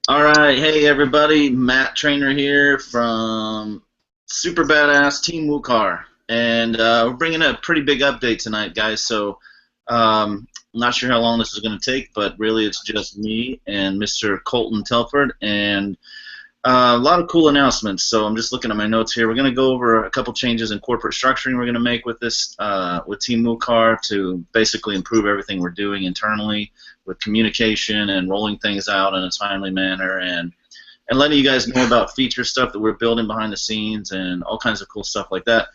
All right, hey everybody, Matt Trainer here from Super Badass Team WUKAR, and we're bringing a pretty big update tonight, guys. So, I'm not sure how long this is going to take, but really, it's just me and Mr. Colton Telford, and a lot of cool announcements. So I'm just looking at my notes here. We're going to go over a couple changes in corporate structuring we're going to make with this, with Team WUKAR to basically improve everything we're doing internally with communication and rolling things out in a timely manner and letting you guys know about feature stuff that we're building behind the scenes and all kinds of cool stuff like that.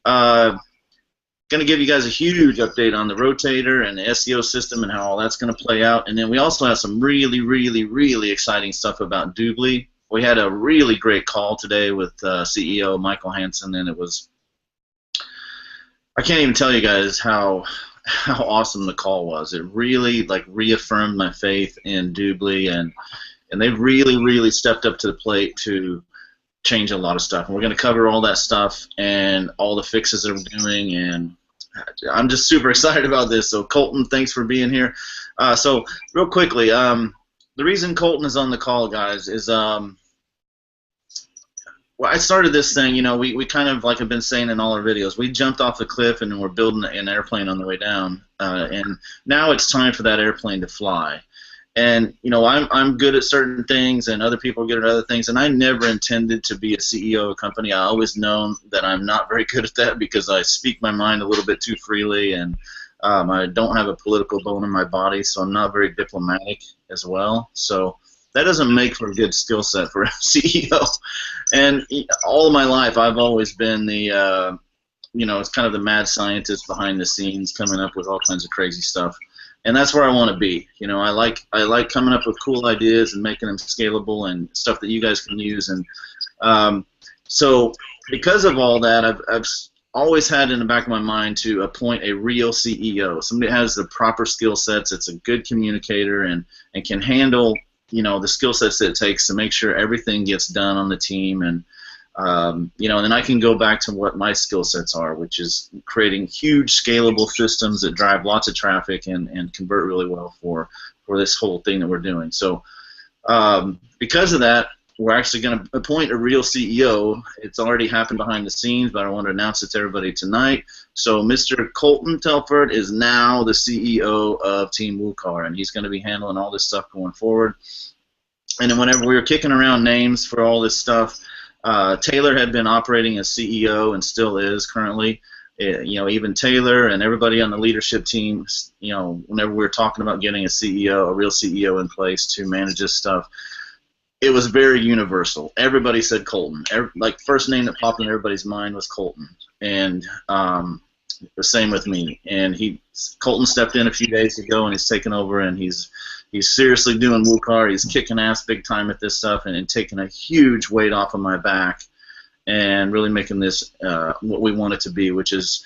Going to give you guys a huge update on the rotator and the SEO system and how all that's going to play out. And then we also have some really, really, really exciting stuff about Doobly. We had a really great call today with CEO Michael Hansen, and I can't even tell you guys how awesome the call was. It really reaffirmed my faith in Doobly, and they've really stepped up to the plate to change a lot of stuff. And we're going to cover all that stuff and all the fixes that we're doing, and I'm just super excited about this. So Colton, thanks for being here. So real quickly, the reason Colton is on the call, guys, is well, I started this thing, we kind of, like I've been saying in all our videos, we jumped off the cliff and we're building an airplane on the way down, and now it's time for that airplane to fly. And, I'm good at certain things and other people are good at other things, and I never intended to be a CEO of a company. I always known that I'm not very good at that because I speak my mind a little bit too freely, and I don't have a political bone in my body, so I'm not very diplomatic as well. So that doesn't make for a good skill set for a CEO. And all of my life, I've always been the, it's kind of the mad scientist behind the scenes, coming up with all kinds of crazy stuff. And that's where I want to be. I like coming up with cool ideas and making them scalable and stuff that you guys can use. And so because of all that, I've always had in the back of my mind to appoint a real CEO, somebody that has the proper skill sets, that's a good communicator, and can handle the skill sets that it takes to make sure everything gets done on the team. And and then I can go back to what my skill sets are, which is creating huge scalable systems that drive lots of traffic and convert really well for this whole thing that we're doing. So because of that, we're actually going to appoint a real CEO. It's already happened behind the scenes, but I want to announce it to everybody tonight. So Mr. Colton Telford is now the CEO of Team WUKAR, and he's going to be handling all this stuff going forward. And then whenever we were kicking around names for all this stuff, Taylor had been operating as CEO and still is currently. Even Taylor and everybody on the leadership team, whenever we were talking about getting a real CEO in place to manage this stuff, it was very universal. Everybody said Colton. First name that popped in everybody's mind was Colton, and the same with me. And Colton stepped in a few days ago, and he's taken over, and he's seriously doing WUKAR. He's kicking ass big time at this stuff, and taking a huge weight off of my back, and really making this what we want it to be, which is,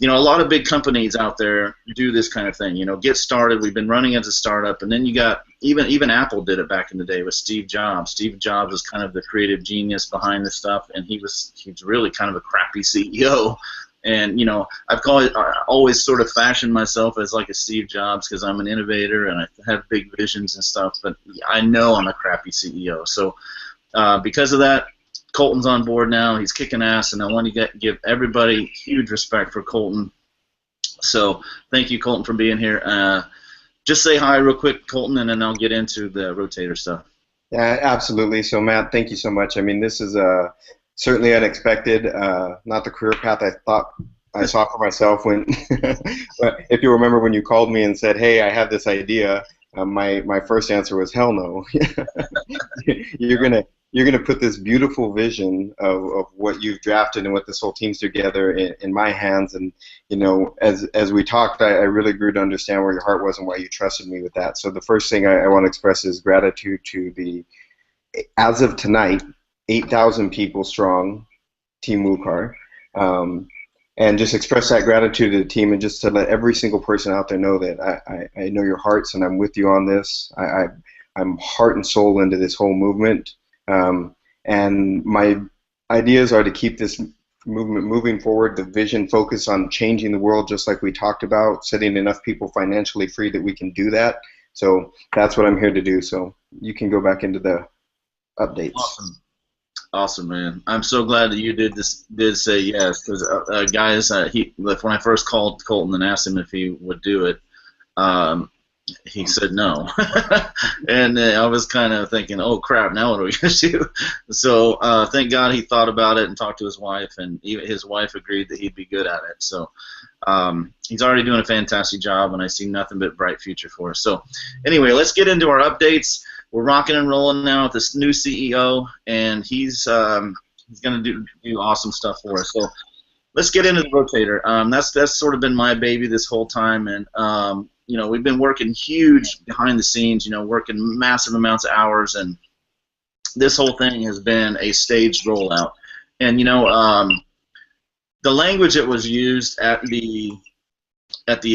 a lot of big companies out there do this kind of thing. Get started. We've been running as a startup, and then you got even Apple did it back in the day with Steve Jobs. Steve Jobs was kind of the creative genius behind this stuff, and he's really kind of a crappy CEO. And I always sort of fashioned myself as like a Steve Jobs because I'm an innovator and I have big visions and stuff. But I know I'm a crappy CEO. So because of that, Colton's on board now. He's kicking ass, and I want to give everybody huge respect for Colton. So thank you, Colton, for being here. Just say hi real quick, Colton, and then I'll get into the rotator stuff. Yeah, absolutely. So, Matt, thank you so much. I mean, this is certainly unexpected, not the career path I thought I saw for myself when, but if you remember when you called me and said, hey, I have this idea, my first answer was, hell no. You're gonna put this beautiful vision of what you've drafted and what this whole team's together in my hands, and as we talked, I really grew to understand where your heart was and why you trusted me with that. So the first thing I want to express is gratitude to the, as of tonight, 8,000 people strong Team WUKAR, and just express that gratitude to the team, and just to let every single person out there know that I know your hearts and I'm with you on this. I'm heart and soul into this whole movement. And my ideas are to keep this movement moving forward, the vision focused on changing the world just like we talked about, setting enough people financially free that we can do that, So that's what I'm here to do. So you can go back into the updates. Awesome. Awesome, man. I'm so glad that you did say yes, because guys, when I first called Colton and asked him if he would do it, um, he said no, and I was kind of thinking, oh crap, now what are we gonna do? So thank God he thought about it and talked to his wife, and even his wife agreed that he'd be good at it. So he's already doing a fantastic job, and I see nothing but bright future for us. So anyway, let's get into our updates. We're rocking and rolling now with this new CEO, and he's going to do awesome stuff for us. So let's get into the rotator. That's sort of been my baby this whole time, and you know, we've been working huge behind the scenes. You know, working massive amounts of hours, and this whole thing has been a staged rollout. And you know, the language that was used at the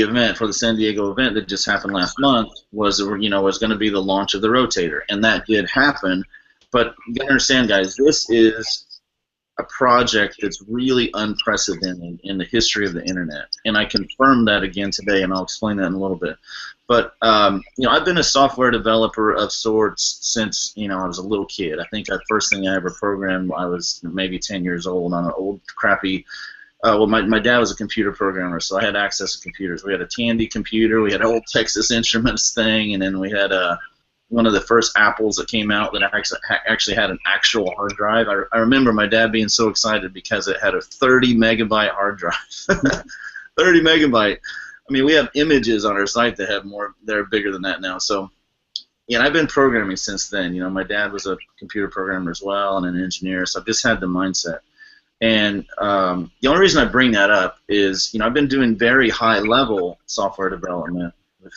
event, for the San Diego event that just happened last month, was, you know, was going to be the launch of the rotator, and that did happen. But you got to understand, guys, this is a project that's really unprecedented in the history of the internet, and I confirmed that again today, and I'll explain that in a little bit. But you know, I've been a software developer of sorts since, you know, I was a little kid. I think the first thing I ever programmed, I was maybe 10 years old on an old crappy. Well, my dad was a computer programmer, so I had access to computers. We had a Tandy computer, we had an old Texas Instruments thing, and then we had one of the first Apples that came out that actually had an actual hard drive. I remember my dad being so excited because it had a 30 megabyte hard drive. 30 megabyte. I mean, we have images on our site that have more. They're bigger than that now. So, yeah, I've been programming since then. You know, my dad was a computer programmer as well and an engineer, so I've just had the mindset. And the only reason I bring that up is, you know, I've been doing very high-level software development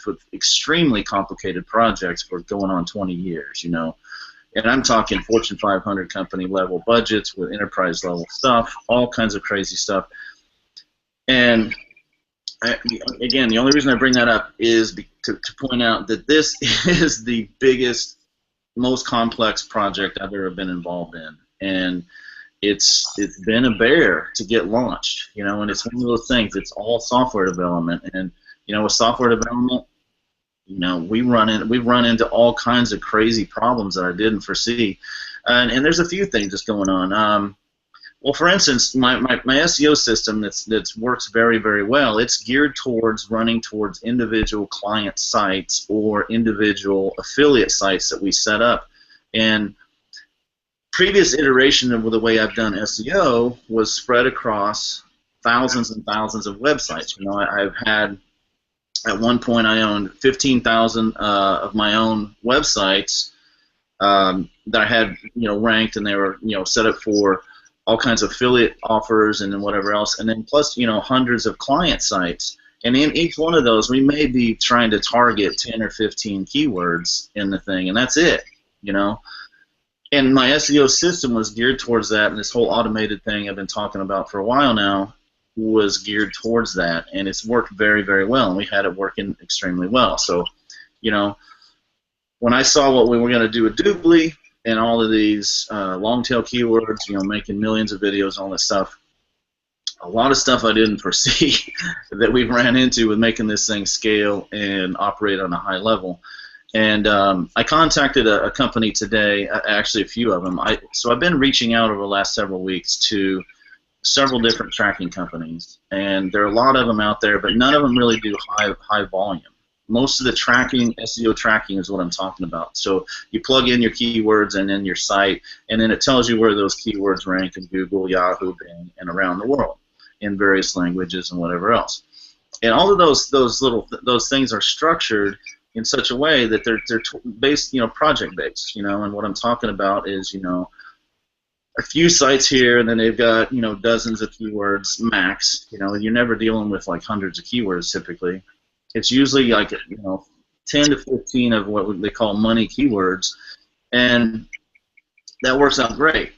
with extremely complicated projects for going on 20 years, you know. And I'm talking Fortune 500 company level budgets with enterprise level stuff, all kinds of crazy stuff. And again, the only reason I bring that up is to point out that this is the biggest, most complex project I've ever been involved in. And it's been a bear to get launched, you know, and it's one of those things. It's all software development, and you know, with software development, you know, we've run into all kinds of crazy problems that I didn't foresee, and there's a few things that's going on. Well, for instance, my SEO system that's works very, very well. It's geared towards running towards individual client sites or individual affiliate sites that we set up, and previous iteration of the way I've done SEO was spread across thousands and thousands of websites. You know, I've had, at one point, I owned 15,000 of my own websites that I had, you know, ranked, and they were, you know, set up for all kinds of affiliate offers and then whatever else, and then plus, you know, hundreds of client sites. And in each one of those, we may be trying to target 10 or 15 keywords in the thing, and that's it, you know. And my SEO system was geared towards that, and this whole automated thing I've been talking about for a while now was geared towards that, and it's worked very, very well, and we had it working extremely well. So, you know, when I saw what we were going to do with Doobly and all of these long-tail keywords, you know, making millions of videos, all this stuff, a lot of stuff I didn't foresee that we've ran into with making this thing scale and operate on a high level. And I contacted a company today, actually a few of them. So I've been reaching out over the last several weeks to several different tracking companies, and there are a lot of them out there, but none of them really do high volume. Most of the tracking, SEO tracking, is what I'm talking about. So you plug in your keywords and then your site, and then it tells you where those keywords rank in Google, Yahoo, Bing, and around the world in various languages and whatever else. And all of those things are structured in such a way that they're based, you know, project based, you know. And what I'm talking about is, you know, a few sites here, and then they've got, you know, dozens of keywords max. You know, you're never dealing with like hundreds of keywords typically. It's usually like, you know, 10 to 15 of what they call money keywords, and that works out great.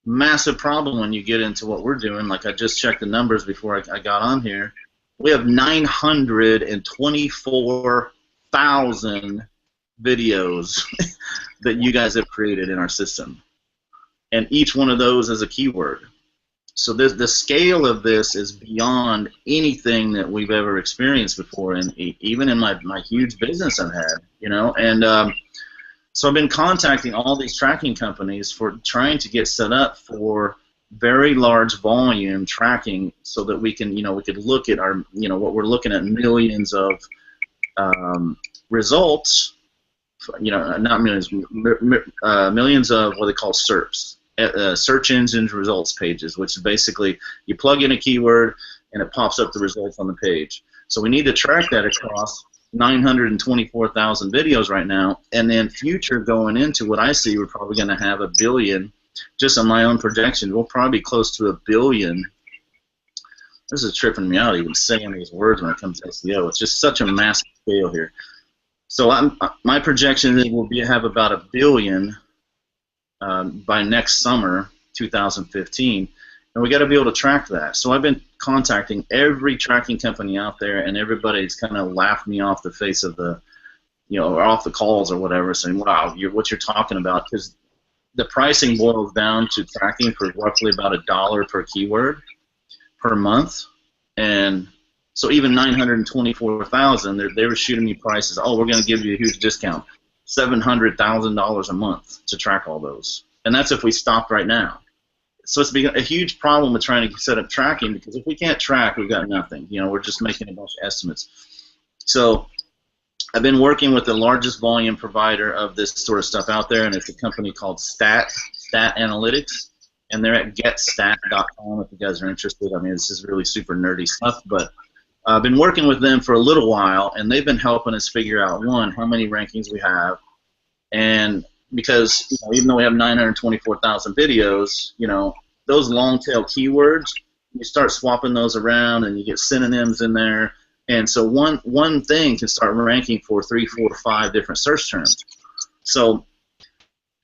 Massive problem when you get into what we're doing. Like, I just checked the numbers before I got on here. We have 924,000 videos that you guys have created in our system, and each one of those is a keyword. So the scale of this is beyond anything that we've ever experienced before, and even in my huge business I've had, you know. And so I've been contacting all these tracking companies for trying to get set up for very large volume tracking, so that we can, we could look at our, what we're looking at, millions of results, not millions, millions of what they call SERPs, search engine results pages, which is basically you plug in a keyword and it pops up the results on the page. So we need to track that across 924,000 videos right now, and then future going into what I see, we're probably going to have 1 billion. Just on my own projection, we'll probably be close to 1 billion. This is tripping me out even saying these words when it comes to SEO. It's just such a massive scale here. So my projection is we'll have about 1 billion by next summer, 2015, and we got to be able to track that. So I've been contacting every tracking company out there, and everybody's kind of laughed me off the face of the, or off the calls or whatever, saying, "Wow, what you're talking about?" Because the pricing boils down to tracking for roughly about $1 per keyword per month, and so even 924,000, they were shooting me prices. Oh, we're going to give you a huge discount, $700,000 a month to track all those, and that's if we stopped right now. So it's been a huge problem with trying to set up tracking, because if we can't track, we've got nothing. We're just making a bunch of estimates. So I've been working with the largest volume provider of this sort of stuff out there, and it's a company called Stat Analytics, and they're at getstat.com if you guys are interested. I mean, this is really super nerdy stuff, but I've been working with them for a little while, and they've been helping us figure out, one, how many rankings we have, and because even though we have 924,000 videos, those long tail keywords, you start swapping those around, and you get synonyms in there. And so one thing can start ranking for 3, 4, 5 different search terms. So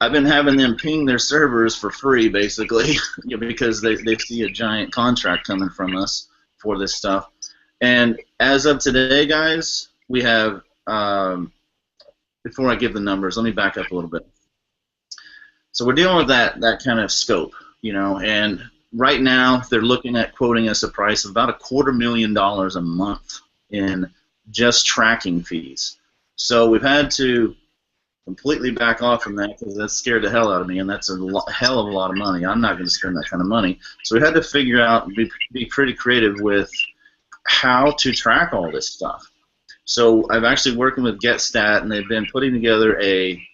I've been having them ping their servers for free, basically, because they see a giant contract coming from us for this stuff. And as of today, guys, we have, before I give the numbers, let me back up a little bit. So we're dealing with that kind of scope, and right now they're looking at quoting us a price of about $250,000 a month in just tracking fees. So we've had to completely back off from that, because that scared the hell out of me, and that's a hell of a lot of money. I'm not going to spend that kind of money. So we had to figure out, be pretty creative with how to track all this stuff. So I've actually working with GetStat, and they've been putting together a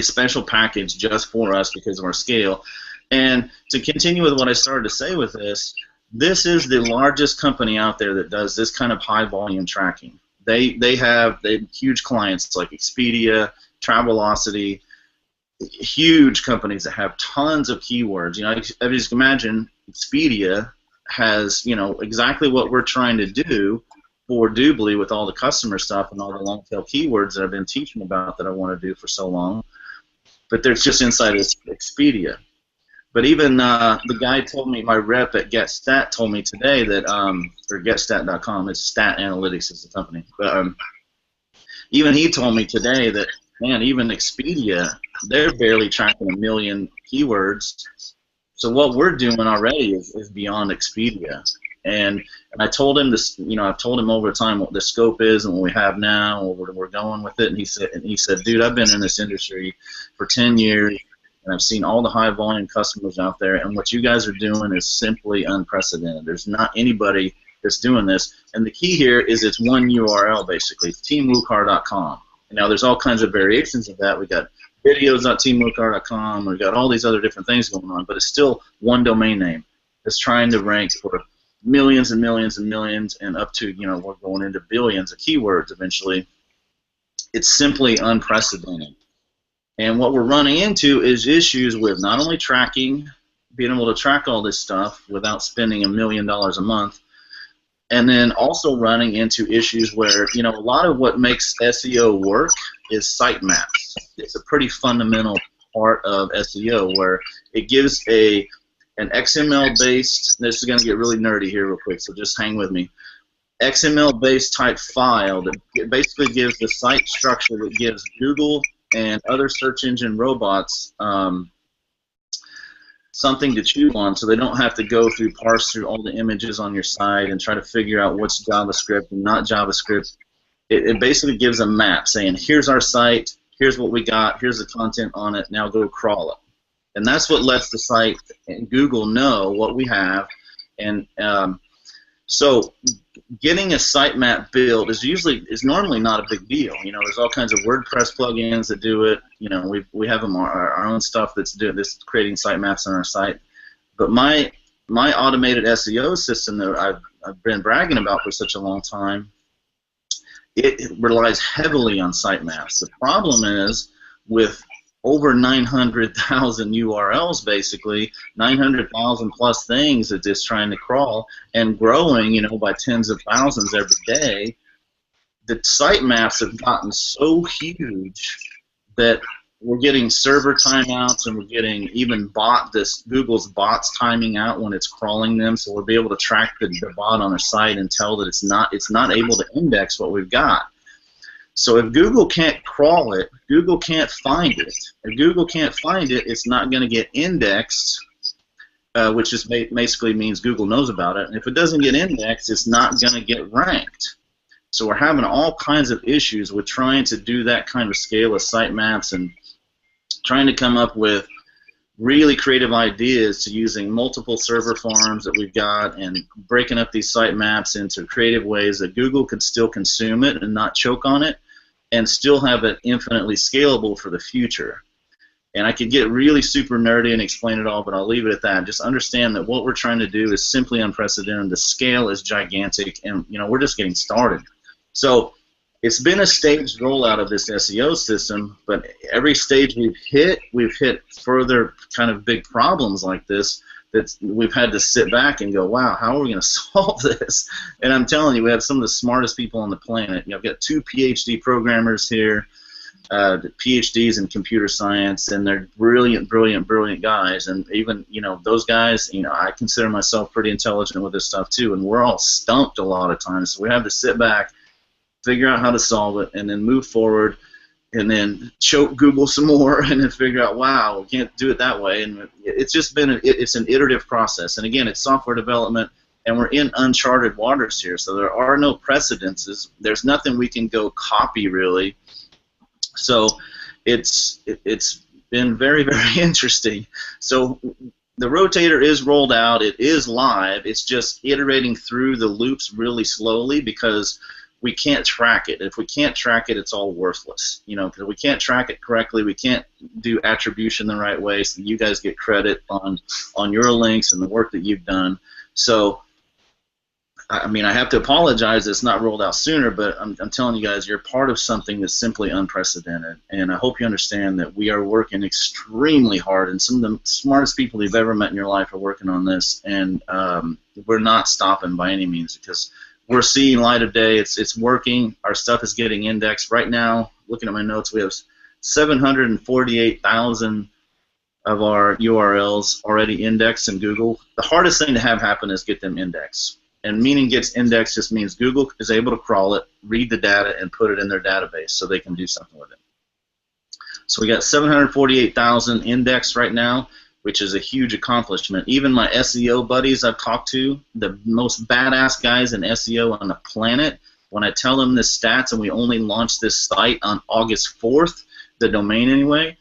special package just for us because of our scale. And to continue with what I started to say with this is the largest company out there that does this kind of high volume tracking. They have huge clients like Expedia, Travelocity, huge companies that have tons of keywords. I just imagine Expedia has exactly what we're trying to do for Doobly with all the customer stuff and all the long tail keywords that I've been teaching about that I want to do for so long. But they're just inside of Expedia. But even the guy told me, my rep at GetStat told me today that, or GetStat.com, it's Stat Analytics is the company. But even he told me today that, man, even Expedia, they're barely tracking 1 million keywords. So what we're doing already is beyond Expedia. And I told him this, I've told him over time what the scope is and what we have now, and where we're going with it. And he said, dude, I've been in this industry for 10 years, and I've seen all the high volume customers out there, and what you guys are doing is simply unprecedented. There's not anybody that's doing this. And the key here is it's one URL basically. It's teamwukar.com. Now there's all kinds of variations of that. We got videos.teamwukar.com. We've got all these other different things going on, but it's still one domain name that's trying to rank for millions and millions and millions, and up to, we're going into billions of keywords eventually. It's simply unprecedented. And what we're running into is issues with not only tracking, being able to track all this stuff without spending $1 million a month, and then also running into issues where, a lot of what makes SEO work is sitemaps. It's a pretty fundamental part of SEO where it gives an XML-based, this is going to get really nerdy here real quick, so just hang with me, XML-based type file that basically gives the site structure that gives Google and other search engine robots something to chew on, so they don't have to go through, parse through all the images on your site and try to figure out what's JavaScript and not JavaScript. It basically gives a map saying, here's our site, here's what we got, here's the content on it, now go crawl it. And that's what lets the site and Google know what we have. And so getting a sitemap built is normally not a big deal. You know, there's all kinds of WordPress plugins that do it. You know, we have them our own stuff that's creating sitemaps on our site. But my automated SEO system that I've been bragging about for such a long time, it relies heavily on sitemaps. The problem is with over 900,000 URLs, basically 900,000 plus things that it's trying to crawl and growing, you know, by tens of thousands every day. The sitemaps have gotten so huge that we're getting server timeouts, and we're getting even Google's bots timing out when it's crawling them. So we'll be able to track the bot on a site and tell that it's not able to index what we've got. So if Google can't crawl it, Google can't find it. If Google can't find it, it's not going to get indexed, which just basically means Google knows about it. And if it doesn't get indexed, it's not going to get ranked. So we're having all kinds of issues with trying to do that kind of scale of sitemaps and trying to come up with really creative ideas to using multiple server farms that we've got and breaking up these sitemaps into creative ways that Google could still consume it and not choke on it, and still have it infinitely scalable for the future. And I could get really super nerdy and explain it all, but I'll leave it at that. Just understand that what we're trying to do is simply unprecedented. The scale is gigantic, and you know, we're just getting started. So it's been a staged rollout of this SEO system, but every stage we've hit further kind of big problems like this that we've had to sit back and go, wow, how are we going to solve this? And I'm telling you, we have some of the smartest people on the planet. You know, I've got 2 PhD programmers here, PhDs in computer science, and they're brilliant, brilliant, brilliant guys. And even, you know, those guys, you know, I consider myself pretty intelligent with this stuff too, and we're all stumped a lot of times. So we have to sit back, figure out how to solve it, and then move forward, and then choke Google some more, and then figure out, wow, we can't do it that way. And it's just been it's an iterative process. And again, it's software development, and we're in uncharted waters here, so there are no precedences. There's nothing we can go copy, really. So it's been very, very interesting. So the rotator is rolled out. It is live. It's just iterating through the loops really slowly because we can't track it. If we can't track it, it's all worthless. You know, because we can't track it correctly. We can't do attribution the right way, so you guys get credit on your links and the work that you've done. So, I mean, I have to apologize it's not rolled out sooner, but I'm telling you guys, you're part of something that's simply unprecedented. And I hope you understand that we are working extremely hard, and some of the smartest people you've ever met in your life are working on this, and we're not stopping by any means because we're seeing light of day. It's working. Our stuff is getting indexed. Right now, looking at my notes, we have 748,000 of our URLs already indexed in Google. The hardest thing to have happen is get them indexed. And meaning gets indexed just means Google is able to crawl it, read the data, and put it in their database so they can do something with it. So we got 748,000 indexed right now, which is a huge accomplishment. Even my SEO buddies I've talked to, the most badass guys in SEO on the planet, when I tell them this stats and we only launched this site on August 4th, the domain anyway,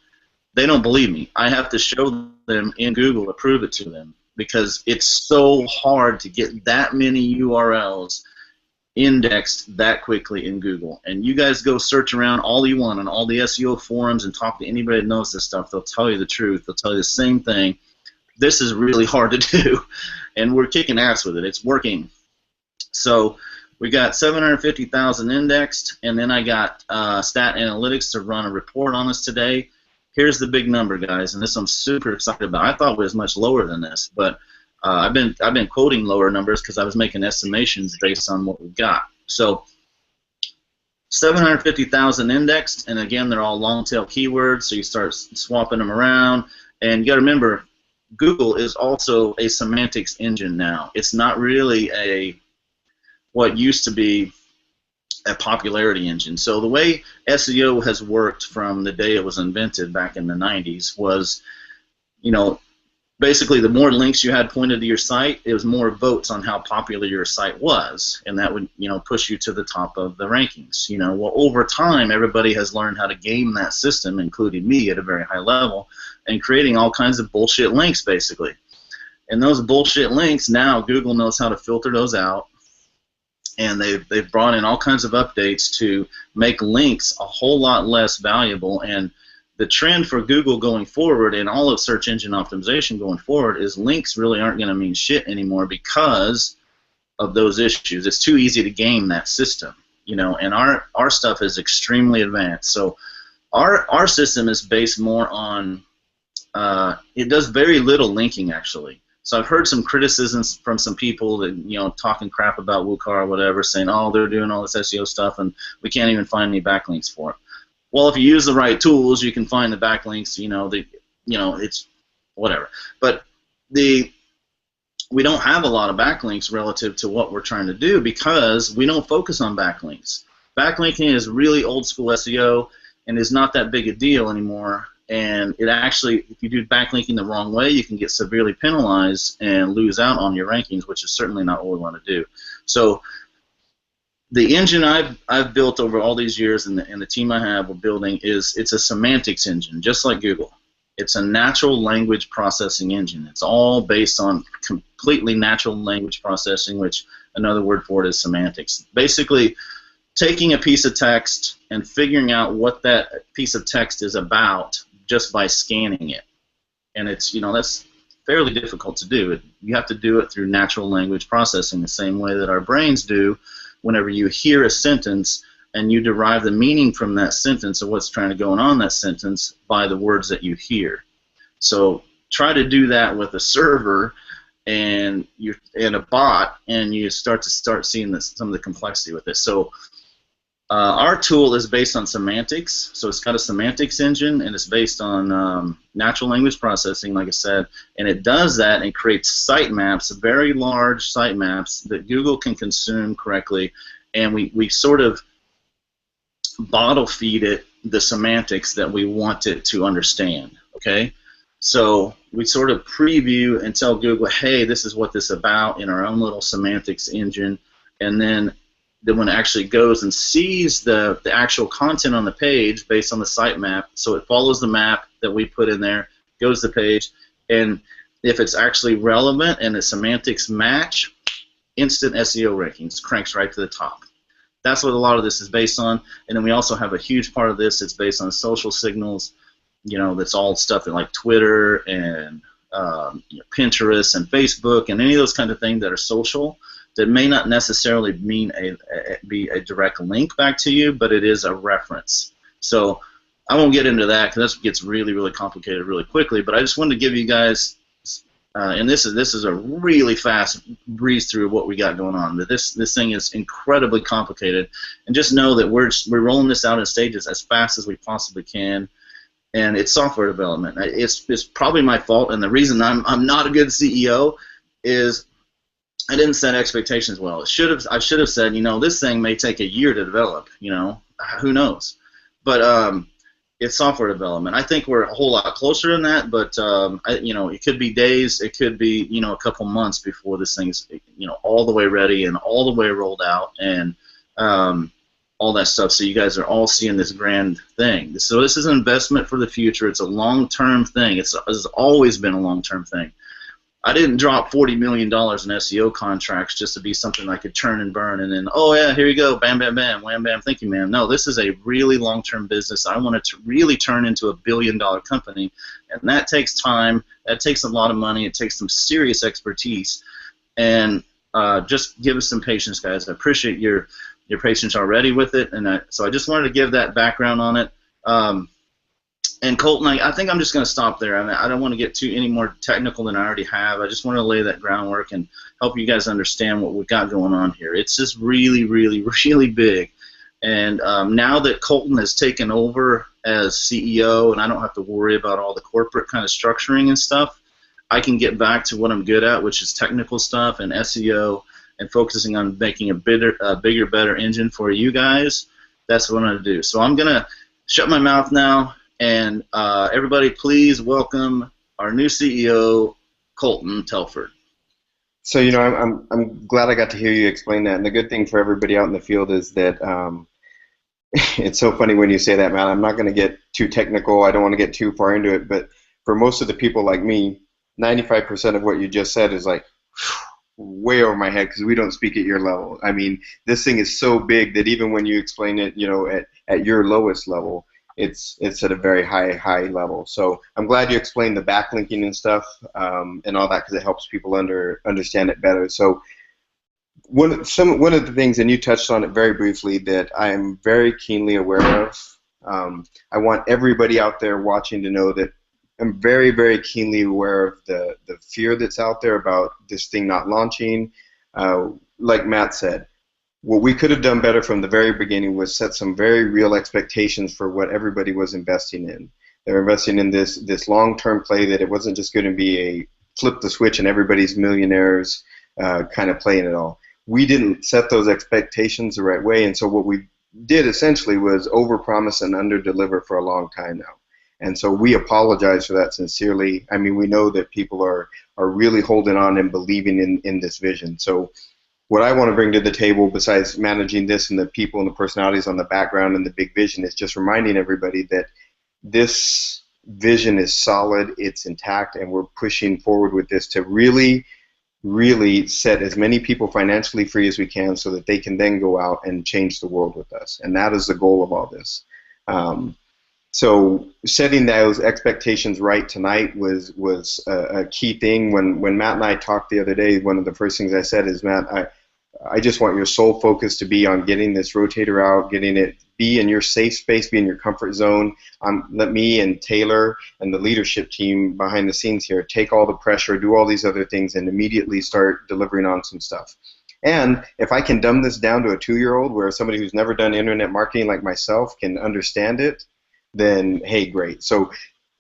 they don't believe me. I have to show them in Google to prove it to them because it's so hard to get that many URLs indexed that quickly in Google. And you guys go search around all you want on all the SEO forums and talk to anybody that knows this stuff. They'll tell you the truth. They'll tell you the same thing. This is really hard to do, and we're kicking ass with it. It's working. So we got 750,000 indexed, and then I got Stat Analytics to run a report on us today. Here's the big number, guys, and this I'm super excited about. I thought it was much lower than this, but I've been quoting lower numbers because I was making estimations based on what we've got. So 750,000 indexed, and again, they're all long-tail keywords, so you start swapping them around. And you got to remember, Google is also a semantics engine now. It's not really what used to be a popularity engine. So the way SEO has worked from the day it was invented back in the 90s was, you know, basically the more links you had pointed to your site, it was more votes on how popular your site was, and that would, you know, push you to the top of the rankings. You know, well, over time, everybody has learned how to game that system, including me at a very high level, and creating all kinds of bullshit links, basically. And those bullshit links, now Google knows how to filter those out, and they've brought in all kinds of updates to make links a whole lot less valuable. And the trend for Google going forward and all of search engine optimization going forward is links really aren't going to mean shit anymore because of those issues. It's too easy to game that system, you know, and our stuff is extremely advanced. So our system is based more on, it does very little linking, actually. So I've heard some criticisms from some people that, you know, talking crap about WUKAR or whatever, saying, oh, they're doing all this SEO stuff and we can't even find any backlinks for it. Well, if you use the right tools, you can find the backlinks. You know, it's whatever. But we don't have a lot of backlinks relative to what we're trying to do because we don't focus on backlinks. Backlinking is really old school SEO and is not that big a deal anymore. And it actually, if you do backlinking the wrong way, you can get severely penalized and lose out on your rankings, which is certainly not what we want to do. So the engine I've built over all these years, and the team I have we're building, it's a semantics engine, just like Google. It's a natural language processing engine. It's all based on completely natural language processing, which another word for it is semantics. Basically, taking a piece of text and figuring out what that piece of text is about just by scanning it. And it's, you know, that's fairly difficult to do. You have to do it through natural language processing the same way that our brains do whenever you hear a sentence and you derive the meaning from that sentence of what's trying to go on in that sentence by the words that you hear. So try to do that with a server and a bot, and you start seeing some of the complexity with this. So our tool is based on semantics, so it's got a semantics engine, and it's based on natural language processing, like I said, and it does that and creates sitemaps, very large sitemaps that Google can consume correctly, and we sort of bottle feed it the semantics that we want it to understand, okay? So we sort of preview and tell Google, hey, this is what this is about in our own little semantics engine, and then when it actually goes and sees the actual content on the page based on the sitemap, so it follows the map that we put in there, goes to the page, and if it's actually relevant and the semantics match, instant SEO rankings, cranks right to the top. That's what a lot of this is based on, and then we also have a huge part of this that's based on social signals. You know, that's all stuff that like Twitter and you know, Pinterest and Facebook and any of those kind of things that are social, that may not necessarily mean be a direct link back to you, but it is a reference. So I won't get into that because this gets really, really complicated really quickly. But I just wanted to give you guys, and this is a really fast breeze through what we got going on. But this thing is incredibly complicated, and just know that we're rolling this out in stages as fast as we possibly can. And it's software development. It's probably my fault, and the reason I'm not a good CEO is I didn't set expectations well. I should have said, you know, this thing may take a year to develop. You know, who knows? But it's software development. I think we're a whole lot closer than that. But you know, it could be days. It could be, you know, a couple months before this thing's, you know, all the way ready and all the way rolled out and all that stuff. So you guys are all seeing this grand thing. So this is an investment for the future. It's a long-term thing. It's always been a long-term thing. I didn't drop $40 million in SEO contracts just to be something I could turn and burn and then, oh yeah, here you go, bam, bam, bam, wham, bam, thank you, man. No, this is a really long-term business. I want it to really turn into a billion-dollar company, and that takes time. That takes a lot of money. It takes some serious expertise, and just give us some patience, guys. I appreciate your patience already with it, and so I just wanted to give that background on it. And Colton, I think I'm just going to stop there. I don't want to get any more technical than I already have. I just want to lay that groundwork and help you guys understand what we've got going on here. It's just really, really, really big. And now that Colton has taken over as CEO and I don't have to worry about all the corporate kind of structuring and stuff, I can get back to what I'm good at, which is technical stuff and SEO and focusing on making a bigger, better engine for you guys. That's what I'm going to do. So I'm going to shut my mouth now. And everybody, please welcome our new CEO, Colton Telford. So I'm glad I got to hear you explain that. And the good thing for everybody out in the field is that it's so funny when you say that, man. I'm not going to get too technical. I don't want to get too far into it. But for most of the people like me, 95% of what you just said is like way over my head because we don't speak at your level. I mean, this thing is so big that even when you explain it, at your lowest level, it's at a very high level. So I'm glad you explained the backlinking and stuff and all that because it helps people understand it better. So one of the things, and you touched on it very briefly, that I am very keenly aware of. I want everybody out there watching to know that I'm very, very keenly aware of the fear that's out there about this thing not launching. Like Matt said, what we could have done better from the very beginning was set some very real expectations for what everybody was investing in. They were investing in this long-term play, that it wasn't just going to be a flip the switch and everybody's millionaires kind of play in it all. We didn't set those expectations the right way, and so what we did essentially was overpromise and underdeliver for a long time now. And so we apologize for that sincerely. I mean, we know that people are really holding on and believing in this vision. So what I want to bring to the table, besides managing this and the people and the personalities on the background and the big vision, is just reminding everybody that this vision is solid, it's intact, and we're pushing forward with this to really set as many people financially free as we can so that they can then go out and change the world with us. And that is the goal of all this. So setting those expectations right tonight was a key thing. When Matt and I talked the other day, one of the first things I said is, Matt, I just want your sole focus to be on getting this rotator out, getting it, be in your safe space, be in your comfort zone. Let me and Taylor and the leadership team behind the scenes here take all the pressure, do all these other things, and immediately start delivering on some stuff. And if I can dumb this down to a 2-year-old where somebody who's never done internet marketing like myself can understand it, then hey, great. So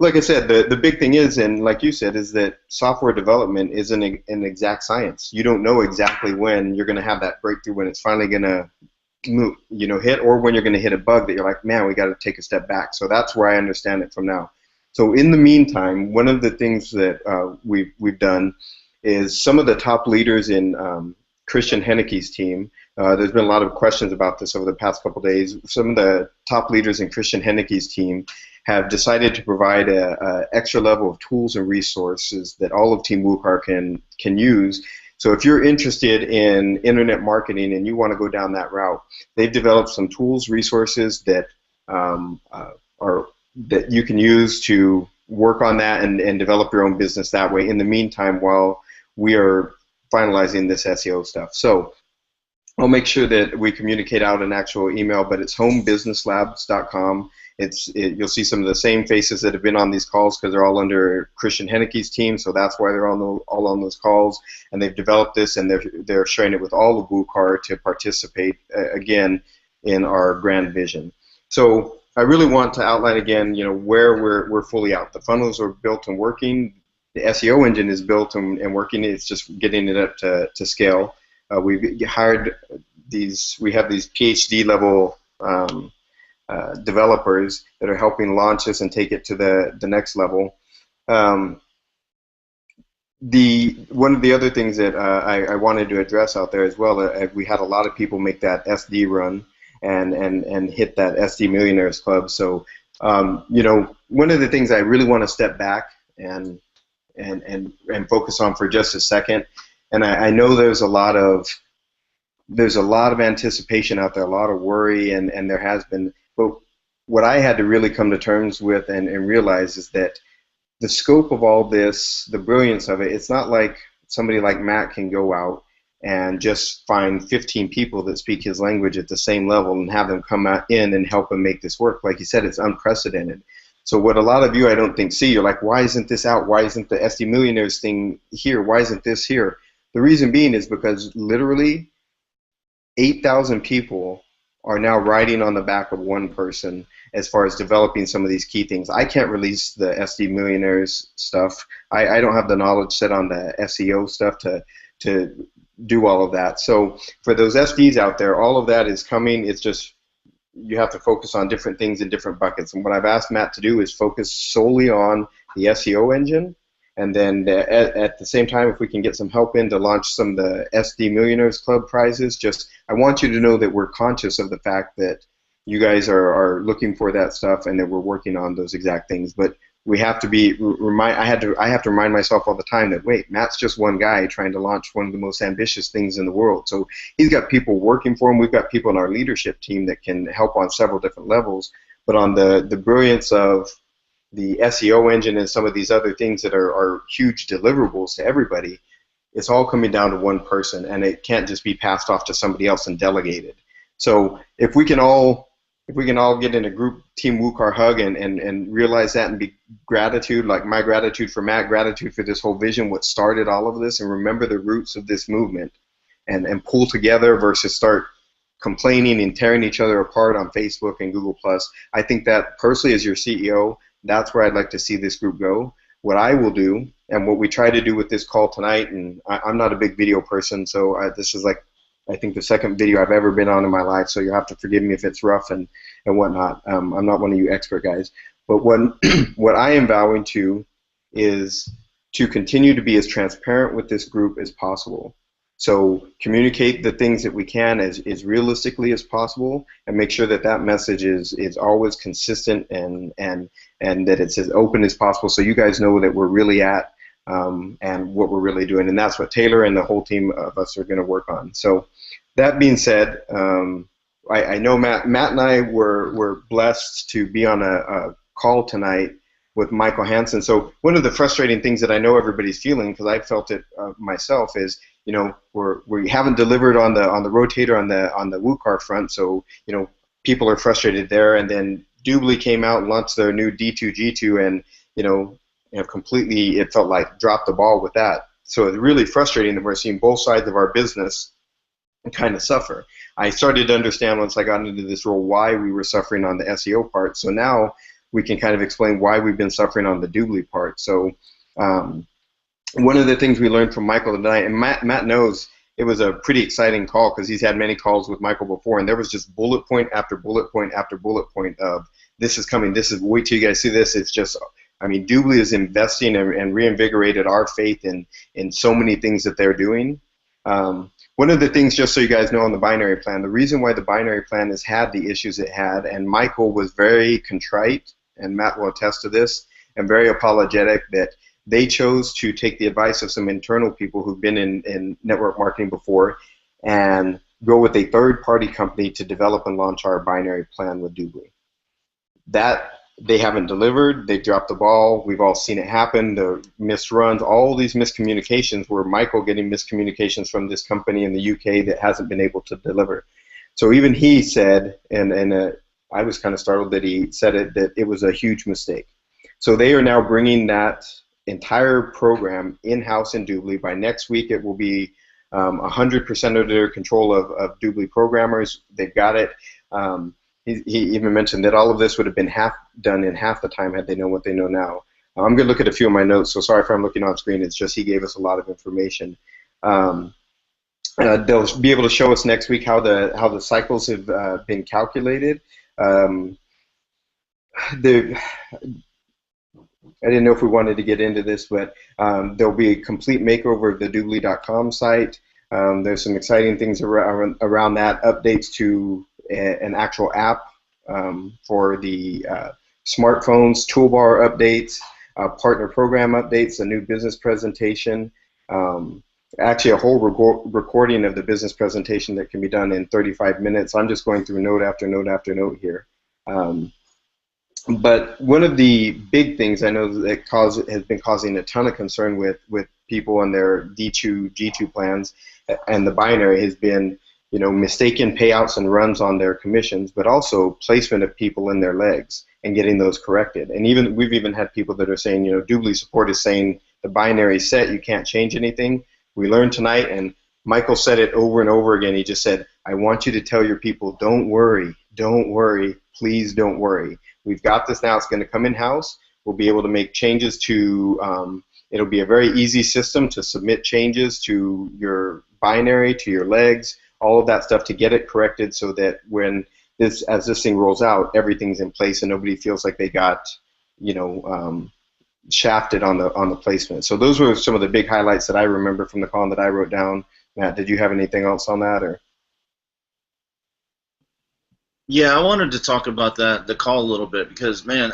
like I said, the big thing is, and like you said, is that software development isn't an exact science. You don't know exactly when you're going to have that breakthrough, when it's finally going to hit, or when you're going to hit a bug that you're like, man, we got to take a step back. So that's where I understand it from now. So in the meantime, one of the things that we've done is some of the top leaders in Christian Henneke's team. There's been a lot of questions about this over the past couple days. Some of the top leaders in Christian Henneke's team have decided to provide a extra level of tools and resources that all of Team WUKAR can use. So if you're interested in internet marketing and you want to go down that route, they've developed some tools, resources that that you can use to work on that and develop your own business that way. In the meantime, while we are finalizing this SEO stuff. So I'll make sure that we communicate out an actual email, but it's homebusinesslabs.com. You'll see some of the same faces that have been on these calls because they're all under Christian Henneke's team, so that's why they're all on those calls. And they've developed this, and they're sharing it with all of WUKAR to participate again in our grand vision. So I really want to outline again, where we're fully out. The funnels are built and working. The SEO engine is built and working. It's just getting it up to scale. We've hired we have these PhD level developers that are helping launch this and take it to the next level. One of the other things that I wanted to address out there as well, we had a lot of people make that SD run and hit that SD Millionaires Club. So one of the things I really want to step back and focus on for just a second. And I know there's a lot of anticipation out there, a lot of worry, and there has been. But what I had to really come to terms with and realize is that the scope of all this, the brilliance of it, it's not like somebody like Matt can go out and just find 15 people that speak his language at the same level and have them come in and help him make this work. Like you said, it's unprecedented. So what a lot of you I don't think see, you're like, why isn't this out? Why isn't the SD Millionaires thing here? Why isn't this here? The reason being is because literally 8,000 people are now riding on the back of one person as far as developing some of these key things. I can't release the SD Millionaires stuff. I don't have the knowledge set on the SEO stuff to do all of that. So for those SDs out there, all of that is coming. It's just you have to focus on different things in different buckets. And what I've asked Matt to do is focus solely on the SEO engine And then at the same time, if we can get some help in to launch some of the SD Millionaires Club prizes, just I want you to know that we're conscious of the fact that you guys are looking for that stuff and that we're working on those exact things. But we have to be I have to remind myself all the time that wait, Matt's just one guy trying to launch one of the most ambitious things in the world. So he's got people working for him. We've got people in our leadership team that can help on several different levels. But on the brilliance of the SEO engine and some of these other things that are huge deliverables to everybody, it's all coming down to one person, and it can't just be passed off to somebody else and delegated. So if we can all get in a group team WUKAR hug and realize that and be gratitude, like my gratitude for Matt, gratitude for this whole vision, what started all of this, and remember the roots of this movement and pull together versus start complaining and tearing each other apart on Facebook and Google+. I think that personally as your CEO, that's where I'd like to see this group go. What I will do, and what we try to do with this call tonight, and I'm not a big video person, so this is like, I think the second video I've ever been on in my life, so you'll have to forgive me if it's rough and whatnot. I'm not one of you expert guys. But what I am vowing to is to continue to be as transparent with this group as possible. So communicate the things that we can as realistically as possible, and make sure that that message is always consistent and that it's as open as possible, so you guys know that we're really at and what we're really doing. And that's what Taylor and the whole team of us are going to work on. So that being said, I know Matt and I were blessed to be on a call tonight with Michael Hansen. So one of the frustrating things that I know everybody's feeling, because I felt it myself, is we haven't delivered on the rotator on the WUKAR front. So people are frustrated there. And then Doobly came out and launched their new D2 G2, and completely, it felt like dropped the ball with that. So it's really frustrating that we're seeing both sides of our business kind of suffer. I started to understand once I got into this role why we were suffering on the SEO part. So now we can kind of explain why we've been suffering on the Doobly part. So one of the things we learned from Michael tonight, and Matt knows it was a pretty exciting call because he's had many calls with Michael before, and there was just bullet point after bullet point after bullet point of this is coming, this is, wait till you guys see this. It's just, I mean, Doobly is investing and reinvigorated our faith in so many things that they're doing. One of the things, just so you guys know, on the binary plan, the reason why the binary plan has had the issues it had, and Michael was very contrite, and Matt will attest to this, and very apologetic that they chose to take the advice of some internal people who've been in network marketing before and go with a third-party company to develop and launch our binary plan with Doobly. That they haven't delivered. They dropped the ball. We've all seen it happen. The missed runs, all these miscommunications, were Michael getting miscommunications from this company in the UK that hasn't been able to deliver. So even he said, and I was kind of startled that he said it, that it was a huge mistake. So they are now bringing that entire program in-house in Doobly. By next week, it will be 100% under their control of Doobly programmers. They've got it. He even mentioned that all of this would have been done in half the time had they known what they know now. I'm going to look at a few of my notes, so sorry if I'm looking on screen. It's just he gave us a lot of information. They'll be able to show us next week how the cycles have been calculated. I didn't know if we wanted to get into this, but there'll be a complete makeover of the Doobly.com site. There's some exciting things around that, updates to an actual app for the smartphones, toolbar updates, partner program updates, a new business presentation, actually a whole recording of the business presentation that can be done in 35 minutes. I'm just going through note after note after note here. But one of the big things I know that has been causing a ton of concern with people and their D2 G2 plans and the binary has been, mistaken payouts and runs on their commissions, but also placement of people in their legs and getting those corrected. And we've even had people that are saying, Doobly support is saying the binary set, you can't change anything. We learned tonight, and Michael said it over and over again. He just said, I want you to tell your people, don't worry, please don't worry. We've got this now. It's going to come in-house. We'll be able to make changes to, it'll be a very easy system to submit changes to your binary, to your legs, all of that stuff to get it corrected so that as this thing rolls out, everything's in place and nobody feels like they got, shafted on the placement. So those were some of the big highlights that I remember from the call and that I wrote down. Matt, did you have anything else on that, or? Yeah, I wanted to talk about the call a little bit because, man,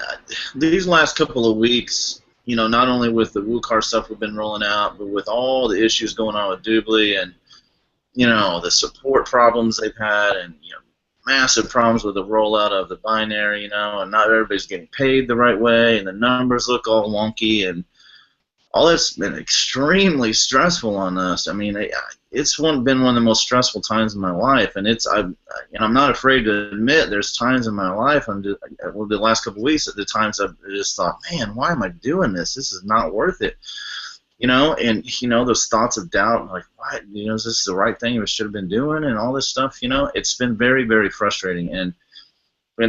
these last couple of weeks, not only with the WUKAR stuff we've been rolling out, but with all the issues going on with Doobly and, the support problems they've had and, massive problems with the rollout of the binary, and not everybody's getting paid the right way and the numbers look all wonky and all that's been extremely stressful on us. I mean, it's been one of the most stressful times in my life, and I'm not afraid to admit there's times in my life, the last couple of weeks, at the times I've just thought, man, why am I doing this? This is not worth it. And those thoughts of doubt, like, what, is this the right thing we should have been doing, and all this stuff. It's been very, very frustrating. And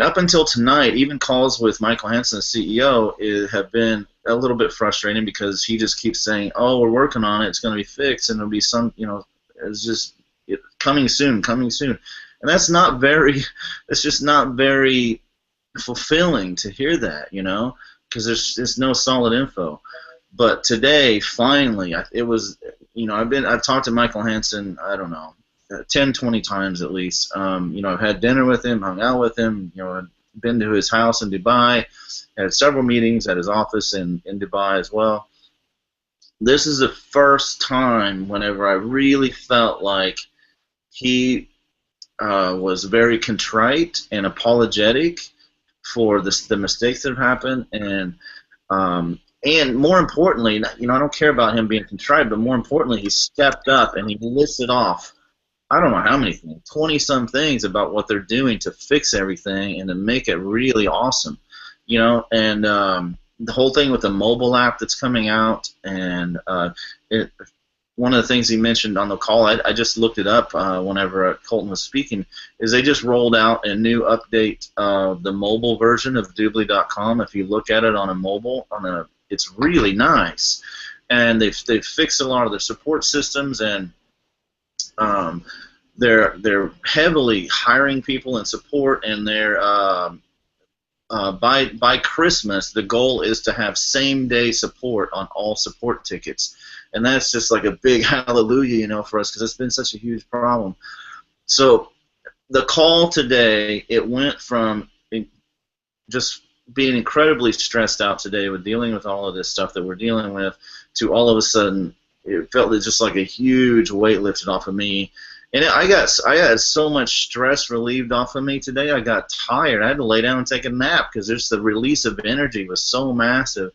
up until tonight, even calls with Michael Hansen, the CEO, have been a little bit frustrating because he just keeps saying, "Oh, we're working on it. It's going to be fixed, and it'll be it's just coming soon, coming soon." And that's not very. It's just not very fulfilling to hear that, because there's no solid info. But today, finally, it was. I've talked to Michael Hansen, I don't know, 10, 20 times at least. I've had dinner with him, hung out with him. I've been to his house in Dubai, had several meetings at his office in Dubai as well. This is the first time whenever I really felt like he was very contrite and apologetic for the mistakes that have happened, and more importantly, I don't care about him being contrite, but more importantly, he stepped up and he listed off, I don't know how many things, 20-some things about what they're doing to fix everything and to make it really awesome, and the whole thing with the mobile app that's coming out, and one of the things he mentioned on the call, I just looked it up whenever Colton was speaking, is they just rolled out a new update of the mobile version of Doobly.com. If you look at it on a mobile, it's really nice, and they've fixed a lot of their support systems, and they're heavily hiring people in support, and they're by Christmas the goal is to have same-day support on all support tickets, and that's just like a big hallelujah, for us, because it's been such a huge problem. So the call today, it went from just being incredibly stressed out today with dealing with all of this stuff that we're dealing with, to all of a sudden it felt just like a huge weight lifted off of me. And I had so much stress relieved off of me today. I got tired. I had to lay down and take a nap because just the release of energy was so massive.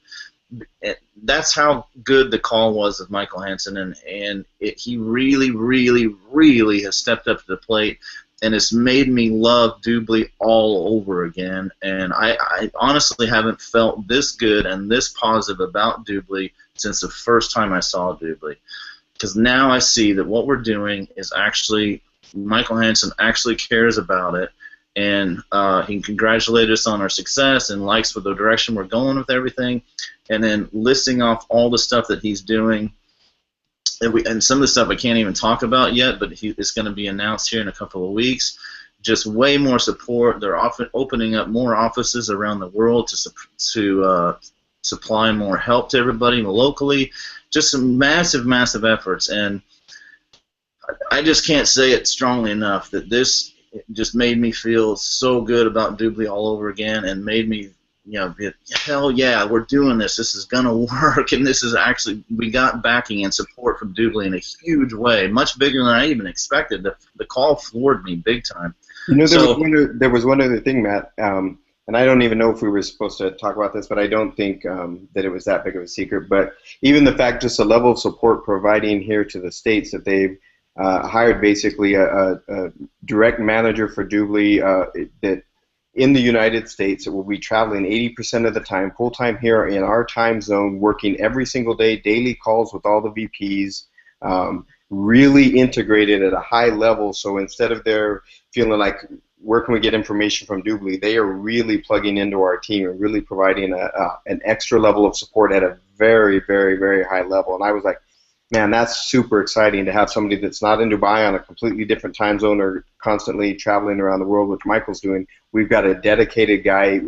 That's how good the call was with Michael Hansen, and he really, really, really has stepped up to the plate, and it's made me love Doobly all over again. And I honestly haven't felt this good and this positive about Doobly since the first time I saw Doobly. Because now I see that what we're doing is actually, Michael Hansen actually cares about it, and he congratulated us on our success and likes with the direction we're going with everything, and then listing off all the stuff that he's doing. And some of the stuff I can't even talk about yet, but it's going to be announced here in a couple of weeks. Just way more support. They're often opening up more offices around the world to supply more help to everybody locally. Just some massive, massive efforts. And I just can't say it strongly enough that this just made me feel so good about Doobly all over again, and made me, hell yeah, we're doing this. This is going to work, and this is actually, we got backing and support from Doobly in a huge way, much bigger than I even expected. The call floored me big time. There was one other thing, Matt, and I don't even know if we were supposed to talk about this, but I don't think that it was that big of a secret. But even the fact, just the level of support providing here to the States, that they've hired basically a direct manager for Doobly that in the United States that will be traveling 80% of the time, full-time here in our time zone, working every single day, daily calls with all the VPs, really integrated at a high level. So instead of their feeling like, where can we get information from Doobly, they are really plugging into our team and really providing an extra level of support at a very, very, very high level. And I was like, man, that's super exciting to have somebody that's not in Dubai on a completely different time zone or constantly traveling around the world, which Michael's doing. We've got a dedicated guy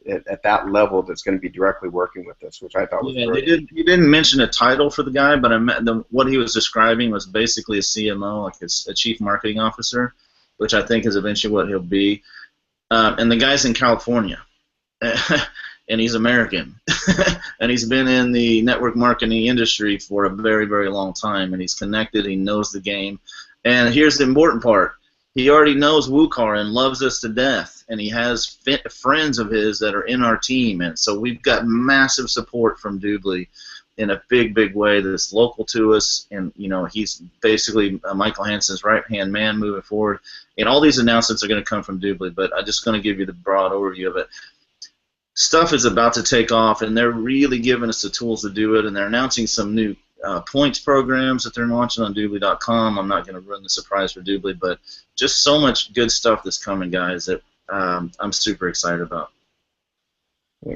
at that level that's going to be directly working with us, which I thought was Yeah, brilliant. you didn't mention a title for the guy, but what he was describing was basically a CMO, like a chief marketing officer, which I think is eventually what he'll be. And the guy's in California, and he's American, and he's been in the network marketing industry for a very, very long time, and he's connected. He knows the game, and here's the important part: he already knows WUKAR and loves us to death, and he has friends of his that are in our team, and so we've got massive support from Doobly in a big, big way that's local to us, and he's basically Michael Hansen's right-hand man moving forward. And all these announcements are going to come from Doobly, but I'm just going to give you the broad overview of it. Stuff is about to take off, and they're really giving us the tools to do it, and they're announcing some new points programs that they're launching on Doobly.com. I'm not going to ruin the surprise for Doobly, but just so much good stuff that's coming, guys, that I'm super excited about.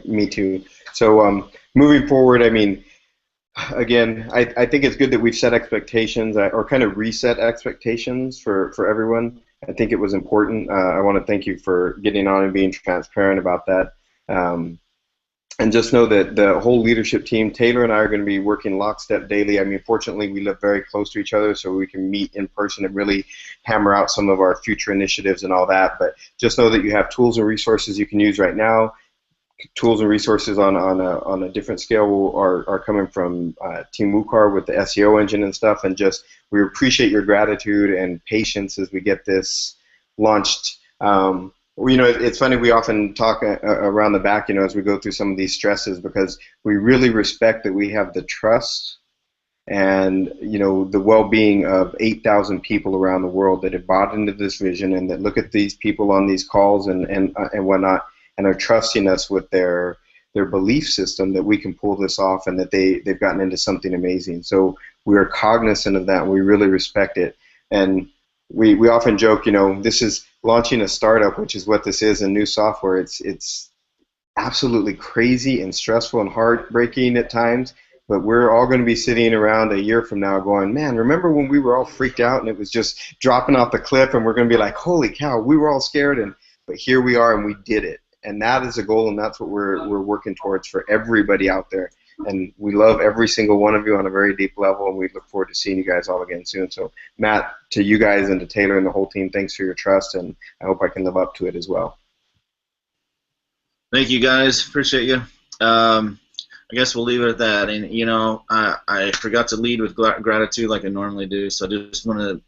Me too. So moving forward, I mean, again, I think it's good that we've set expectations or kind of reset expectations for everyone. I think it was important. I want to thank you for getting on and being transparent about that. And just know that the whole leadership team, Taylor and I, are going to be working lockstep daily. I mean, fortunately, we live very close to each other, so we can meet in person and really hammer out some of our future initiatives and all that. But just know that you have tools and resources you can use right now. Tools and resources on a different scale are coming from Team WUKAR with the SEO engine and stuff. And just we appreciate your gratitude and patience as we get this launched. It's funny, we often talk around the back, as we go through some of these stresses, because we really respect that we have the trust and, the well-being of 8,000 people around the world that have bought into this vision and that look at these people on these calls and whatnot and are trusting us with their belief system that we can pull this off and that they've gotten into something amazing. So we are cognizant of that, and we really respect it. And we often joke, this is launching a startup, which is what this is, and new software. It's absolutely crazy and stressful and heartbreaking at times, but we're all going to be sitting around a year from now going, man, remember when we were all freaked out and it was just dropping off the cliff, and we're going to be like, holy cow, we were all scared, but here we are and we did it. And that is a goal, and that's what we're working towards for everybody out there. And we love every single one of you on a very deep level, and we look forward to seeing you guys all again soon. So, Matt, to you guys and to Taylor and the whole team, thanks for your trust, and I hope I can live up to it as well. Thank you, guys. Appreciate you. I guess we'll leave it at that. And, I forgot to lead with gratitude like I normally do, so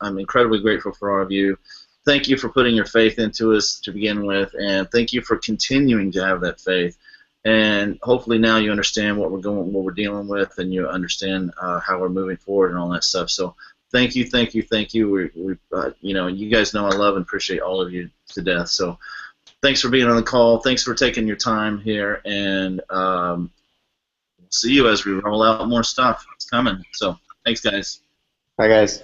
I'm incredibly grateful for all of you. Thank you for putting your faith into us to begin with, and thank you for continuing to have that faith. And hopefully now you understand what we're dealing with, and you understand how we're moving forward and all that stuff. So thank you, thank you, thank you. You guys know I love and appreciate all of you to death. So thanks for being on the call. Thanks for taking your time here, and we'll see you as we roll out more stuff. It's coming. So thanks, guys. Bye, guys.